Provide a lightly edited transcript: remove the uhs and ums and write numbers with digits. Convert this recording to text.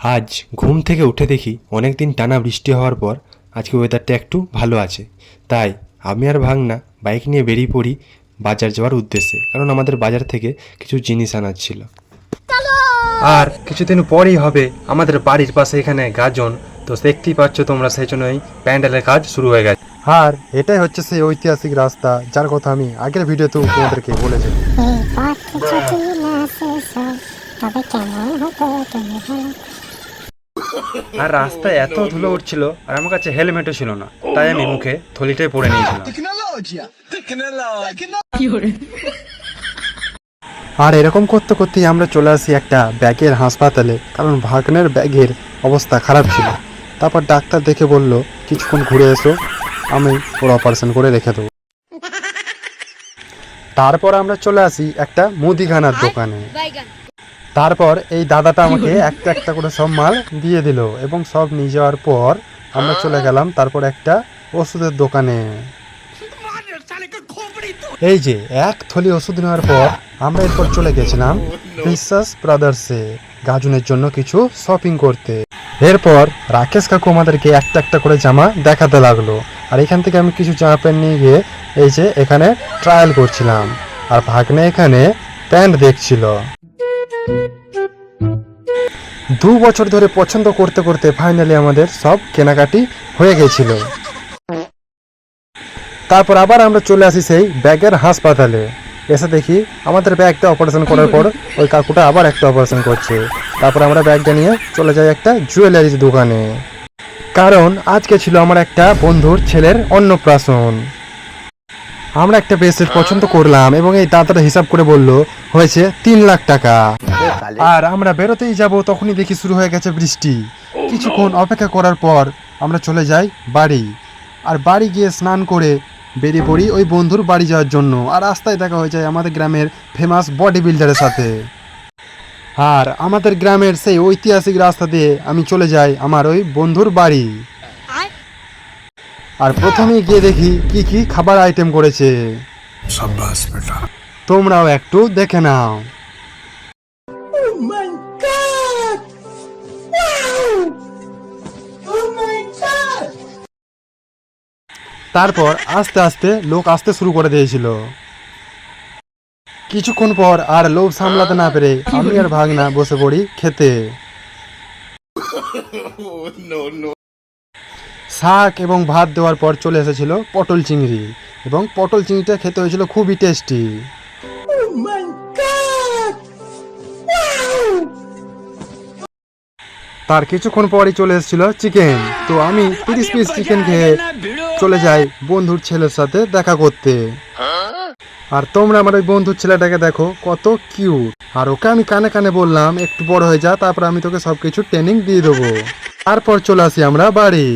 আজ ঘুম থেকে উঠে দেখি অনেক দিন টানা বৃষ্টি হওয়ার পর আজকে ওয়েদারটা একটু ভালো আছে। তাই আমি আর ভাগনা বাইক নিয়ে বেরিয়ে পড়ি বাজার যাওয়ার উদ্দেশ্যে, কারণ আমাদের বাজার থেকে কিছু জিনিস আনার ছিল। আর কিছুদিন পরেই হবে আমাদের বাড়ির পাশে এখানে গাজন, তো দেখতেই পাচ্ছ তোমরা, সেই জন্যই প্যান্ডেলের কাজ শুরু হয়ে গেছে। আর এটাই হচ্ছে সেই ঐতিহাসিক রাস্তা যার কথা আমি আগের ভিডিওতেও তোমাদেরকে বলেছি। আর রাস্তায় এত ধুলো উঠছিল আর আমার কাছে হেলমেটও ছিল না, তাই আমি মুখে থলিটাই পরে নিয়েছিলাম। আর এরকম করতে করতেই আমরা চলে আসি একটা ব্যাগের হাসপাতালে, কারণ ভাগ্নের ব্যাগের অবস্থা খারাপ ছিল। তারপর ডাক্তার দেখে বলল কিছুক্ষণ ঘুরে এসো, আমি ওর অপারেশন করে রেখে দেবো। তারপর আমরা চলে আসি একটা মুদিখানার দোকানে। তারপর এই দাদাটা আমাকে একটা একটা করে সব মাল দিয়ে দিল এবং সব নিয়ে যাওয়ার পর আমরা চলে গেলাম তারপর একটা ওষুধের দোকানে। এই যে এক থলি ওষুধ নেওয়ার পর আমরা এরপর চলে গেছিলাম বিশ্বাস ব্রাদার্সে গাজনের জন্য কিছু শপিং করতে। এরপর রাকেশ কাকু আমাদেরকে একটা একটা করে জামা দেখাতে লাগলো, আর এখান থেকে আমি কিছু জামা প্যান্ট নিয়ে গিয়ে এই যে এখানে ট্রায়াল করছিলাম, আর ভাগ্নে এখানে প্যান্ট দেখছিল। 2 বছর ধরে পছন্দ করতে করতে ফাইনালি আমাদের সব কেনাকাটি হয়ে গেছিল। তারপর আবার আমরা চলে আসি সেই ব্যাগের হাসপাতালে। এসে দেখি আমাদের ব্যাগটা অপারেশন করার পর ওই কাকুটা আবার একটা অপারেশন করছে। তারপর আমরা ব্যাগটা নিয়ে চলে যাই একটা জুয়েলারির দোকানে, কারণ আজকে ছিল আমার একটা বন্ধুর ছেলের অন্নপ্রাশন। আমরা একটা ব্রেসলেট পছন্দ করলাম এবং এই দাদাটা হিসাব করে বলল হয়েছে 3 লাখ টাকা। আর আমরা বেরোতেই যাব তখনই দেখি শুরু হয়ে গেছে বৃষ্টি। কিছুক্ষণ অপেক্ষা করার পর আমরা চলে যাই বাড়ি, আর বাড়ি গিয়ে স্নান করে বেরিয়ে পড়ি ওই বন্ধুর বাড়ি যাওয়ার জন্য। আর রাস্তায় দেখা হয়ে যায় আমাদের গ্রামের ফেমাস বডি বিল্ডারের সাথে। আর আমাদের গ্রামের সেই ঐতিহাসিক রাস্তা দিয়ে আমি চলে যাই আমার ওই বন্ধুর বাড়ি। আর প্রথমেই গিয়ে দেখি কি কি খাবার আইটেম করেছে, তোমরাও একটু দেখে নাও। তারপর আস্তে আস্তে লোক আসতে শুরু করে দিয়েছিল। কিছুক্ষণ পর আর লোভ সামলাতে না পেরে আমি আর ভাগনা বসে পড়ি খেতে। শাক এবং ভাত দেওয়ার পর চলে এসেছিল পটল চিংড়ি, এবং পটল চিংড়িটা খেতে হয়েছিল খুবই টেস্টি। তার কিছুক্ষণ পরই চলে এসেছিল চিকেন, তো আমি 30 পিস চিকেন খেয়ে চলে যাই বন্ধুর ছেলের সাথে দেখা করতে। আর তোমরা আমার ওই বন্ধুর ছেলেটাকে দেখো কত কিউট, আর ওকে আমি কানে কানে বললাম একটু বড় হয়ে যা, তারপর আমি তোকে সবকিছু ট্রেনিং দিয়ে দেবো। তারপর চলে আসি আমরা বাড়ি।